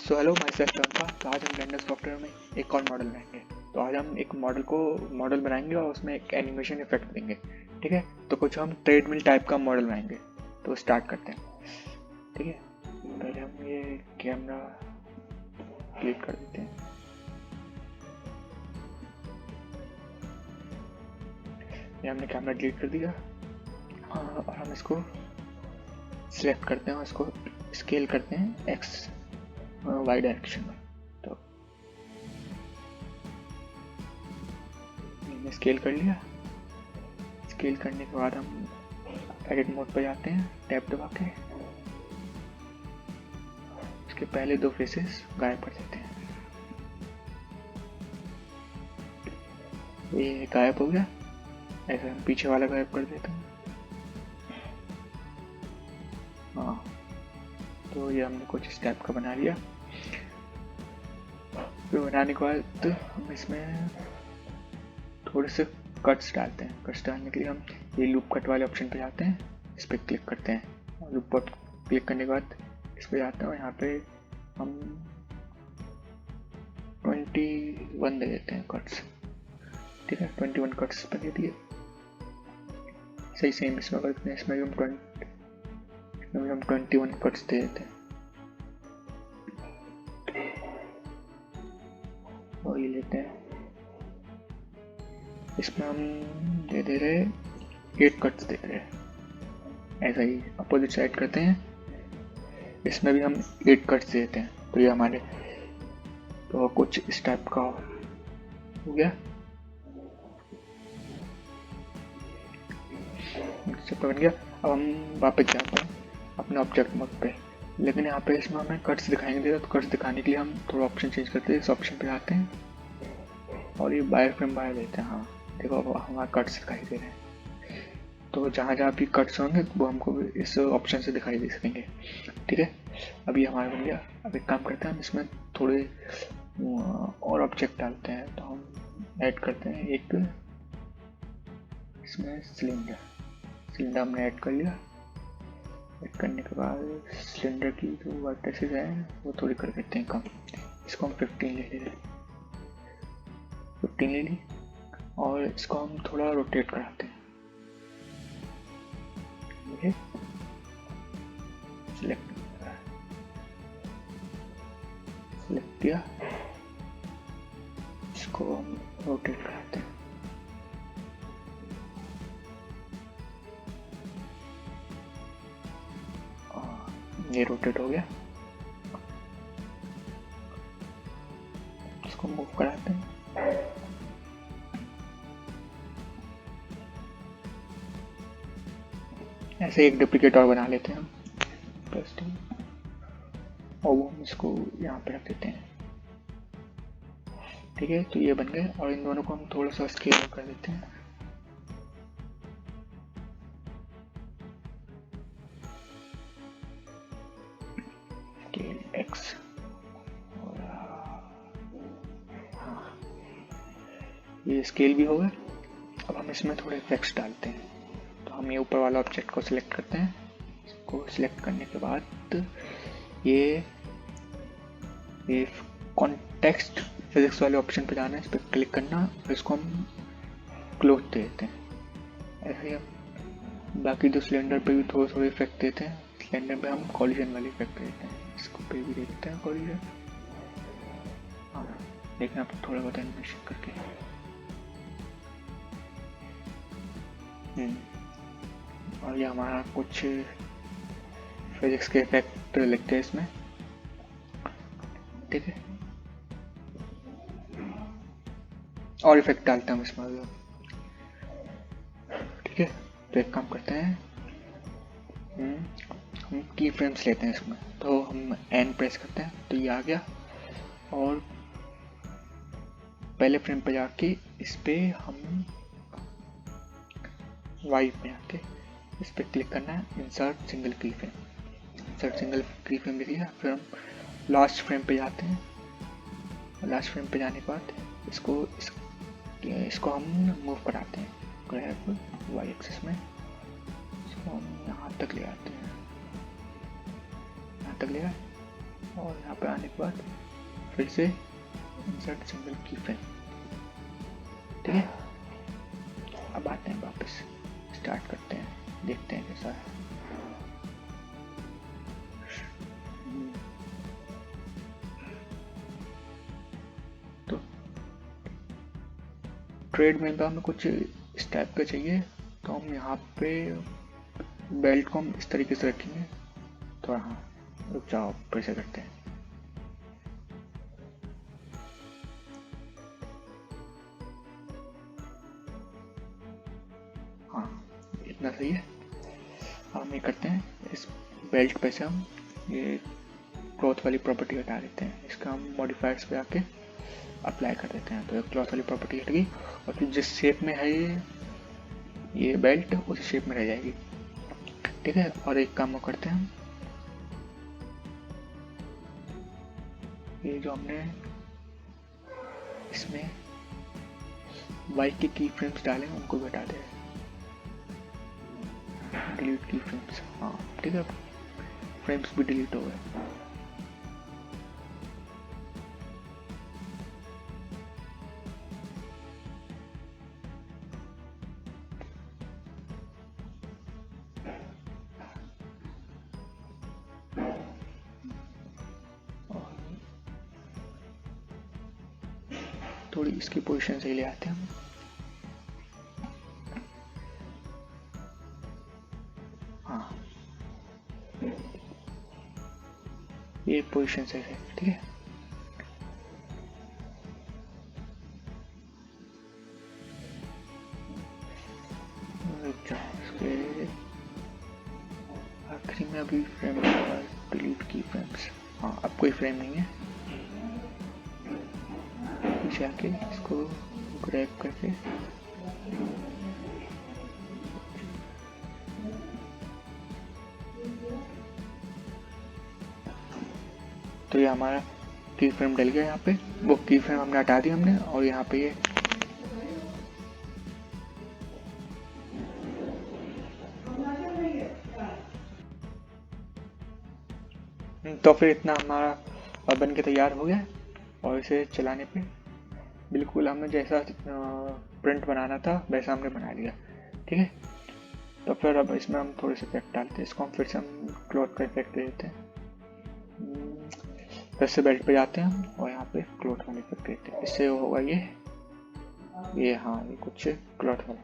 So hello my self टंका। तो आज हम ब्लेंडर सॉफ्टवेयर में एक और मॉडल बनाएंगे। तो आज हम एक मॉडल बनाएंगे और उसमें एक एनिमेशन इफेक्ट देंगे। ठीक है, तो कुछ हम ट्रेडमिल टाइप का मॉडल बनाएंगे। तो स्टार्ट करते हैं। ठीक है, पहले हम ये कैमरा क्लिक कर देते हैं। ये हमने कैमरा डिलीट कर दिया। और हम इसको सिलेक्ट करते हैं और इसको स्केल करते हैं एक्स वाई डायरेक्शन में। तो मैंने स्केल कर लिया। स्केल करने के बाद हम एडिट मोड पर जाते हैं, टैब दबा के इसके पहले दो फेसेस गायब कर देते हैं। ये गायब हो गया। ऐसा हम पीछे वाला गायब कर देते हैं। हाँ, तो ये हमने कुछ इस टाइप का बना लिया। फिर बनाने के बाद हम इसमें थोड़े से कट्स डालते हैं। कट्स डालने के लिए हम ये लूप कट वाले ऑप्शन पे जाते हैं, इस पर क्लिक करते हैं। और लूप कट क्लिक करने के बाद इस पर जाते हैं और यहाँ पे हम 21 दे देते हैं कट्स। ठीक है, 21 कट्स पे दे दिए। सही सेम इसमें करते हैं। इसमें भी हम 21 कट्स दे देते हैं। और ये लेते हैं, इसमें हम दे रहे 8 कट्स दे रहे हैं। ऐसा ही अपोजिट साइड करते हैं, इसमें भी हम 8 कट्स देते हैं। तो ये हमारे तो कुछ इस टाइप का हो गया। बन गया। अब हम वापस जाते हैं अपने ऑब्जेक्ट मोड पे, लेकिन यहाँ पे इसमें हमें कट्स दिखाएंगे। तो कट्स दिखाने के लिए हम थोड़ा ऑप्शन चेंज करते हैं। इस ऑप्शन पे आते हैं और ये बायर फ्रेम बायर लेते हैं। हाँ देखो, हमारे कट्स दिखाई दे रहे हैं। तो जहाँ जहाँ भी कट्स होंगे वो हमको इस ऑप्शन से दिखाई दे सकेंगे। ठीक है, अभी हमारा बन गया। अब एक काम करते हैं, हम इसमें थोड़े और ऑब्जेक्ट डालते हैं। तो हम ऐड करते हैं एक इसमें सिलेंडर हमने ऐड कर लिया। ऐड करने के बाद सिलेंडर की जो वर्टिसेस हैं वो थोड़ी कर देते हैं कम। इसको हम 15 ले लेते हैं। 15 ले ली और इसको हम थोड़ा रोटेट कराते हैं। ये सिलेक्ट किया, इसको हम रोटेट कराते हैं। ये रोटेट हो गया। इसको मूव कराते हैं। ऐसे एक डुप्लीकेट और बना लेते हैं हम और वो हम इसको यहाँ पे रख देते हैं। ठीक है, तो ये बन गए। और इन दोनों को हम थोड़ा सा स्केल कर देते हैं। एक्स और हाँ, ये स्केल भी हो गए। अब हम इसमें थोड़े इफेक्ट्स डालते हैं। तो हम ये ऊपर वाला ऑब्जेक्ट को सिलेक्ट करते हैं। इसको सिलेक्ट करने के बाद ये कॉन्टेक्स्ट फिजिक्स वाले ऑप्शन पे जाना है, इस पर क्लिक करना और इसको हम क्लोज दे देते हैं। ऐसे ही हम बाकी दो सिलेंडर पे भी थोड़े थोड़े इफेक्ट देते हैं। सिलेंडर पे हम कॉलिजन वाले इफेक्ट देते हैं। इसको पे भी देखते हैं कॉलिजन। हाँ, देखना आप थोड़ा बहुत एनिमेशन करके। और ये हमारा कुछ फिजिक्स के इफेक्ट लिखते हैं इसमें। ठीक है, और इफेक्ट डालते हैं हम इसमें। ठीक है, तो एक काम करते हैं, हम की फ्रेम्स लेते हैं इसमें। तो हम एन प्रेस करते हैं, तो ये आ गया। और पहले फ्रेम पे जाके इस पे हम वाई पे आके इस पे क्लिक करना है, इंसर्ट सिंगल की फ्रेम। इंसर्ट सिंगल की फ्रेम लिया। फिर हम लास्ट फ्रेम पे जाते हैं। लास्ट फ्रेम पे जाने के बाद इसको हम मूव कराते हैं ग्रैब वाई एक्सिस में। इसको हम यहाँ तक ले आते हैं, यहाँ तक ले आए। और यहाँ पे आने के बाद फिर से इंसर्ट सिंगल की फ्रेम। ठीक है, अब आते हैं वापस, स्टार्ट करते हैं, देखते हैं कैसा है। तो ट्रेड में हमें कुछ इस टाइप का चाहिए, तो हम यहाँ पे बेल्ट को हम इस तरीके से रखेंगे। थोड़ा हाँ रुक जाओ, फिर से करते हैं। हाँ इतना सही है। अब हम ये करते हैं, इस बेल्ट पे से हम ये क्लॉथ वाली प्रॉपर्टी हटा देते हैं, इसका हम मॉडिफायर्स पे आके अप्लाई कर देते हैं। तो ये क्लॉथ वाली प्रॉपर्टी हट गई और फिर जिस शेप में है ये बेल्ट उसी शेप में रह जाएगी। ठीक है, और एक काम वो करते हैं, ये जो हमने इसमें बाइक के की फ्रेम्स डाले उनको भी हटा दें, डिलीट की फ्रेम्स। हाँ ठीक है, फ्रेम्स भी डिलीट हो गए। थोड़ी इसकी पोजीशन सही ले आते हैं हम। हाँ ये पोजीशन सही है। ठीक है, आखिरी में अभी फ्रेम डिलीट की फ्रेम्स। हाँ अब कोई फ्रेम नहीं है, पीछे आके इसको ग्रैब करके तो ये हमारा की फ्रेम डल गया। यहाँ पे वो की फ्रेम हमने हटा दी हमने, और यहाँ पे ये तो फिर इतना हमारा बन के तैयार हो गया। और इसे चलाने पे बिल्कुल हमने जैसा प्रिंट बनाना था वैसा हमने बना लिया। ठीक है, तो फिर अब इसमें हम थोड़े से इफेक्ट डालते हैं, इसको हम फिर से हम क्लॉथ का इफेक्ट दे देते हैं। फिर से बेल्ट पे जाते हैं हम और यहाँ पे क्लॉथ वाले इफेक्ट देते हैं, इससे होगा ये हाँ ये कुछ क्लॉथ वाला।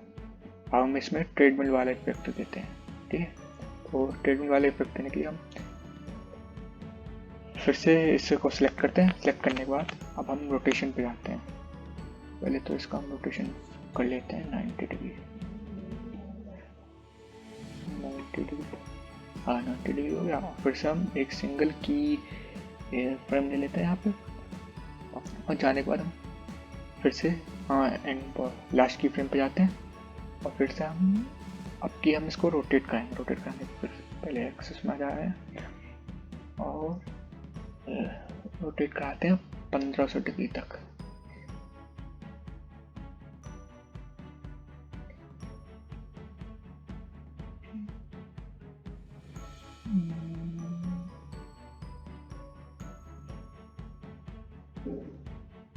अब हम इसमें ट्रेडमिल वाला इफेक्ट देते हैं। ठीक है, तो ट्रेडमिल वाले इफेक्ट देने के लिए हम फिर से इसे को सिलेक्ट करते हैं। सिलेक्ट करने के बाद अब हम रोटेशन पे जाते हैं। पहले तो इसका हम रोटेशन कर लेते हैं 90 डिग्री। 90 डिग्री, हाँ 90 डिग्री हो गया। फिर से हम एक सिंगल की फ्रेम ले लेते हैं यहाँ पे, और जाने के बाद हम फिर से हाँ एंड पर लास्ट की फ्रेम पे जाते हैं और फिर से हम अब की हम इसको रोटेट करेंगे। रोटेट करने फिर पहले एक्सेस में आ जा रहे हैं और रोटेट कराते हैं 1500 डिग्री तक।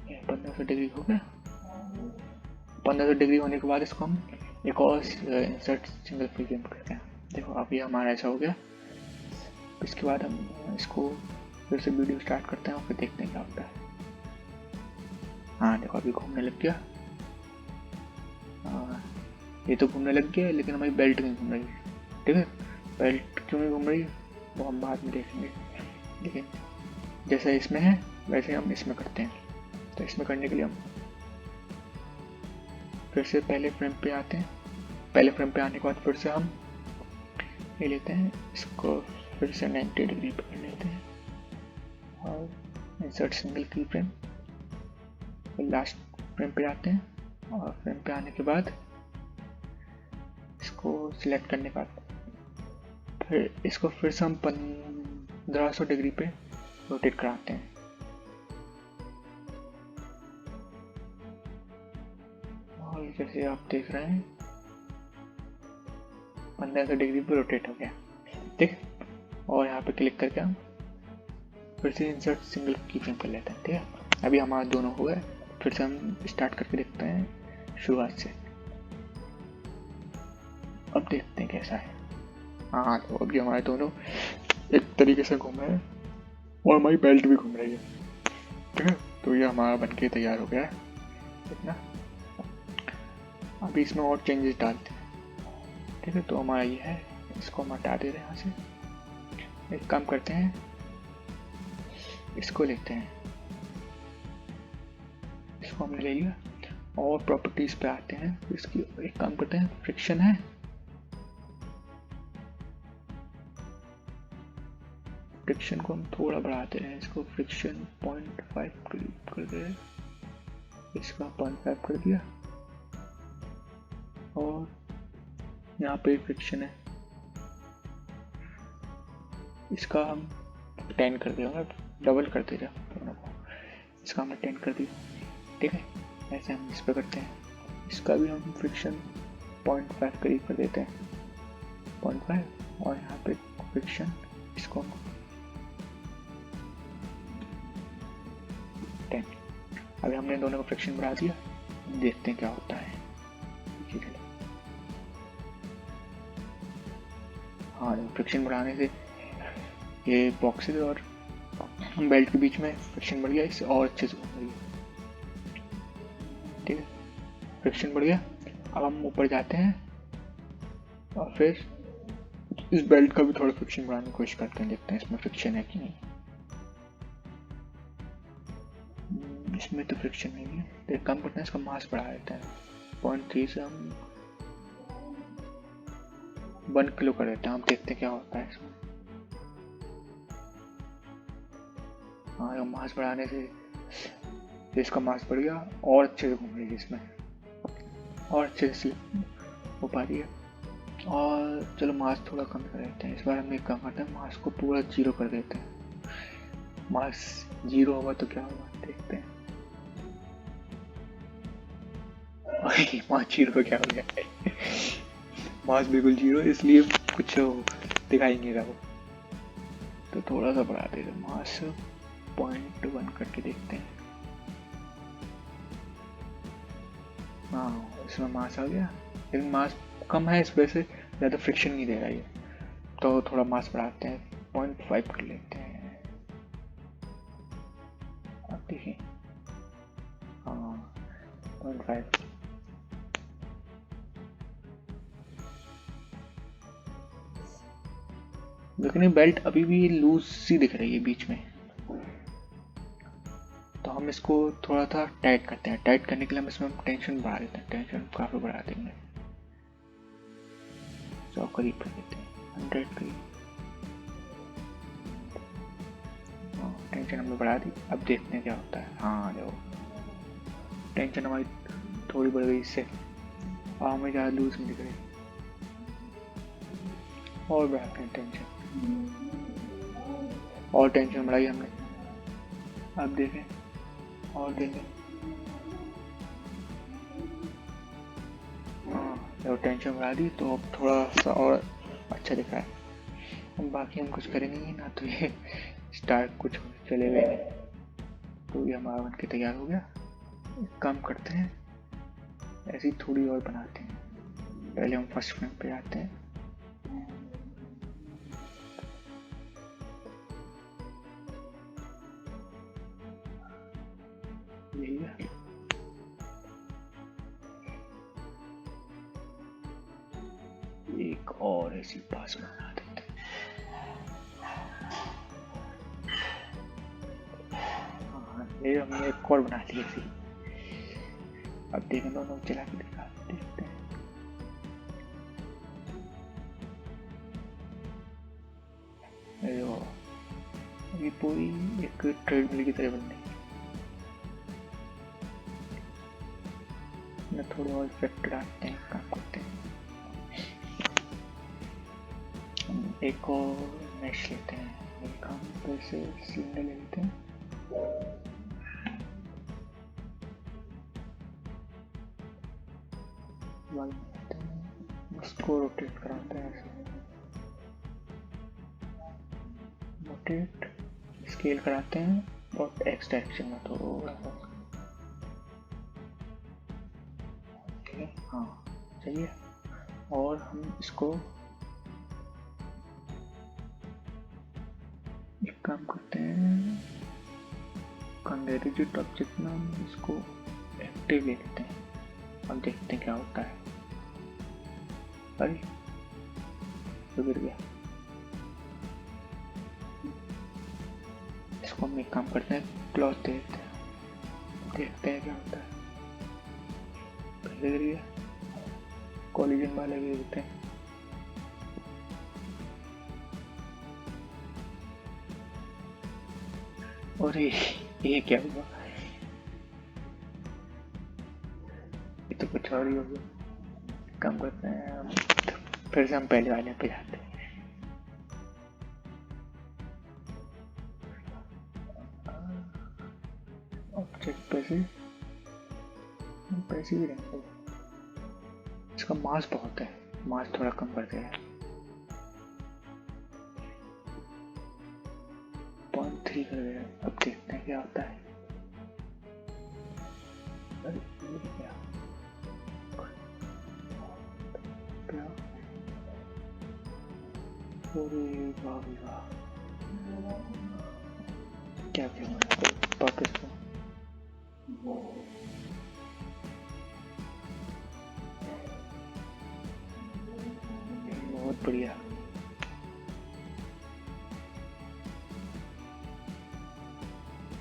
ये 1500 डिग्री हो गया। 1500 डिग्री होने के बाद इसको हम एक और इंसर्ट सिंगल फ्रेम करते हैं। देखो अभी हमारा ऐसा हो गया। इसके बाद हम इसको फिर से वीडियो स्टार्ट करते हैं और फिर देखते हैं क्या होता है। हाँ देखो अभी घूमने लग गया। ये तो घूमने लग गया लेकिन हमारी बेल्ट नहीं घूम रही। ठीक है, बेल्ट क्यों नहीं घूम रही वो हम बाद में देखेंगे, लेकिन जैसा इसमें है वैसे हम इसमें करते हैं। तो इसमें करने के लिए हम फिर से पहले फ्रेम पे आते हैं। पहले फ्रेम पे आने के बाद फिर से हम ले लेते हैं, इसको फिर से 90 डिग्री पे कर लेते हैं और इंसर्ट सिंगल की फ्रेम। लास्ट फ्रेम पे आते हैं और फ्रेम पे आने के बाद इसको सिलेक्ट करने के बाद फिर इसको फिर से हम 1500 डिग्री पे रोटेट कराते हैं। और जैसे आप देख रहे हैं 1500 डिग्री पे रोटेट हो गया। ठीक, और यहाँ पे क्लिक करके हम फिर से इंसर्ट सिंगल की फ्रेम कर लेते हैं। ठीक है, अभी हमारा दोनों हो गए। फिर से हम स्टार्ट करके देखते हैं शुरुआत से। अब देखते हैं कैसा है। हाँ, तो अभी हमारे दोनों एक तरीके से घूम रहे हैं और हमारी बेल्ट भी घूम रही है। ठीक है, तो ये हमारा बनके तैयार हो गया है इतना। अभी इसमें और चेंजेस डालते हैं। ठीक है, तो हमारा ये है, इसको हम हटा दे रहे हैं यहाँ से। एक काम करते हैं, इसको लेते हैं, इसको हमने ले लिया और प्रॉपर्टीज पे आते हैं। इसकी एक काम करते हैं, फ्रिक्शन है, फ्रिक्शन को हम थोड़ा बढ़ाते हैं। इसको फ्रिक्शन 0.5 कर दे, इसका 0.5 कर दिया। और यहाँ पे फ्रिक्शन है, इसका हम 10 कर दिया, डबल कर दे दोनों को। इसका हमने 10 कर दिया। ठीक है, ऐसे हम इस पे करते हैं। इसका भी हम फ्रिक्शन 0.5 करीब कर देते हैं, 0.5। और यहाँ पे फ्रिक्शन इसको 10। अभी हमने दोनों का फ्रिक्शन बढ़ा दिया, देखते हैं क्या होता है। हाँ, फ्रिक्शन बढ़ाने से ये बॉक्सेस और बेल्ट के बीच में फ्रिक्शन बढ़ गया, इससे और अच्छे से घूम रही है। ठीक है, फ्रिक्शन बढ़ गया। अब हम ऊपर जाते हैं और फिर इस बेल्ट का भी थोड़ा फ्रिक्शन बढ़ाने की कोशिश करते हैं, देखते हैं इसमें फ्रिक्शन है कि नहीं। इसमें तो फ्रिक्शन नहीं है, तो एक काम करते हैं, इसका मास बढ़ा देते हैं। 0.3 से हम 1 किलो कर देते हैं। हम देखते हैं क्या होता है इसमें। हाँ, मास बढ़ाने से इसका मास बढ़ गया और अच्छे से घूम रही है, इसमें और अच्छे से हो पा रही है। और चलो मास थोड़ा कम कर देते हैं। इस बार हम एक काम करते हैं, मास को पूरा 0 कर देते हैं। मास 0 होगा तो क्या होगा, देखते हैं। मास 0 तो क्या हो गया, मास बिल्कुल 0, इसलिए कुछ दिखाई नहीं रहा वो। तो थोड़ा सा बढ़ा देते हैं, मास 0.1 करके देखते हैं। हाँ, इसमें मास आ गया, लेकिन मास कम है, इस वजह से ज़्यादा फ्रिक्शन नहीं दे रहा है। तो थोड़ा मास बढ़ाते हैं, 0.5 कर लेते हैं। अब देखिए, हाँ 0.5। लेकिन ये बेल्ट अभी भी लूज सी दिख रही है बीच में, तो हम इसको थोड़ा सा टाइट करते हैं। टाइट करने के लिए हम इसमें टेंशन बढ़ा देते हैं, टेंशन काफ़ी बढ़ा देंगे। 100 करीब कर देते हैं, 100 करीब। टेंशन हमने बढ़ा दी, अब देखते हैं क्या होता है। हाँ देखो, टेंशन हमारी थोड़ी बढ़ गई इससे, और हमें ज़्यादा लूज नहीं दिख रही। और बढ़ाते हैं टेंशन, और टेंशन बढ़ाई हमने। अब देखें, और देखें, हाँ जब टेंशन बढ़ा दी तो अब थोड़ा सा और अच्छा दिख रहा है। अब बाकी हम कुछ करेंगे ही ना, तो ये स्टार्ट कुछ चले गए नहीं। तो ये हमारा बन के तैयार हो गया। एक काम करते हैं, ऐसी थोड़ी और बनाते हैं। पहले हम फर्स्ट फ्रेम पे आते हैं। यही है, एक और ऐसी पास बना देते हैं। हाँ, ये हमने एक और बना ली ऐसी। अब देखें, दोनों चला के देखते हैं। ये पूरी एक ट्रेडमिल की तरह बन रही है। थोड़ा और इफेक्ट डालते हैं, काम करते हैं। एक और मैश लेते हैं, एक हम फिर से सिलेंडर ले लेते हैं। उसको रोटेट कराते हैं, ऐसे रोटेट। स्केल कराते हैं और एक्स डायरेक्शन में थोड़ा सा, ठीक है। हाँ चलिए, और हम इसको एक काम करते हैं, कंडेरिज्ड ऑब्जेक्ट में हम इसको एक्टिव ले लेते हैं और देखते हैं क्या होता है। अरे तो गिर गया। इसको हम एक काम करते हैं, क्लॉथ दे देते हैं, देखते हैं क्या होता है। पहले गिर गया, कॉलिजन वाले भी देते हैं। और ये क्या हुआ, ये तो कुछ और ही हो गया। काम करते हैं, फिर से हम पहले वाले पे जाते हैं। ऑब्जेक्ट पैसे भी रहेंगे। इसका मास बहुत है, मास थोड़ा कम कर दे रहा है, 0.3 कर दे रहा है। अब देखते हैं क्या होता है। अरे ये क्या क्या, अरे वाह वाह, क्या वापस तो बहुत बढ़िया।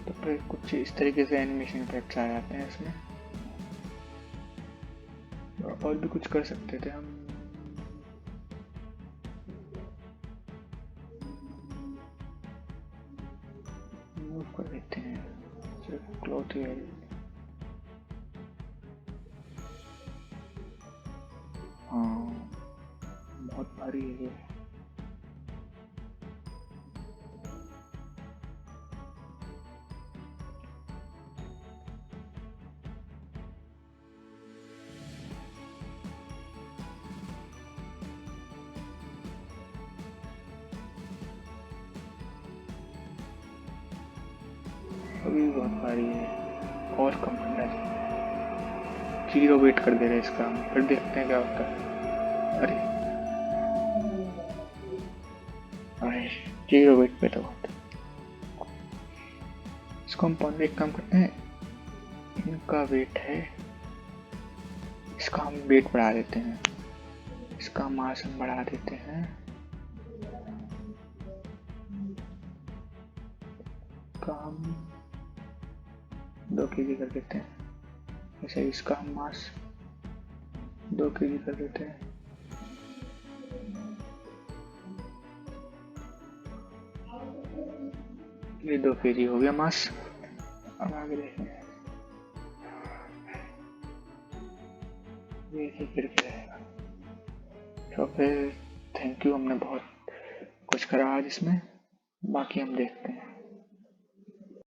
तो फिर कुछ इस तरीके से एनिमेशन इफेक्ट्स आ जाते हैं इसमें। और भी कुछ कर सकते थे हम, मूव कर देते हैं सिर्फ क्लॉथ ही। हाँ बहुत भारी है ये। अभी बहुत भारी है, और कम करना चाहिए। 0 वेट कर दे रहे इसका, फिर देखते हैं क्या होता है। अरे अरे 0 वेट पे तो बहुत। इसको हम एक काम करते हैं, इनका वेट है, इसका हम वेट बढ़ा देते हैं, इसका मास हम बढ़ा देते हैं, काम 2 kg कर देते हैं। ऐसे इसका हम मास 2 kg कर देते हैं। ये 2 kg हो गया मास। अब आगे देखते हैं, ये फिर क्या रहेगा। तो फिर थैंक यू, हमने बहुत कुछ करा आज इसमें, बाकी हम देखते हैं।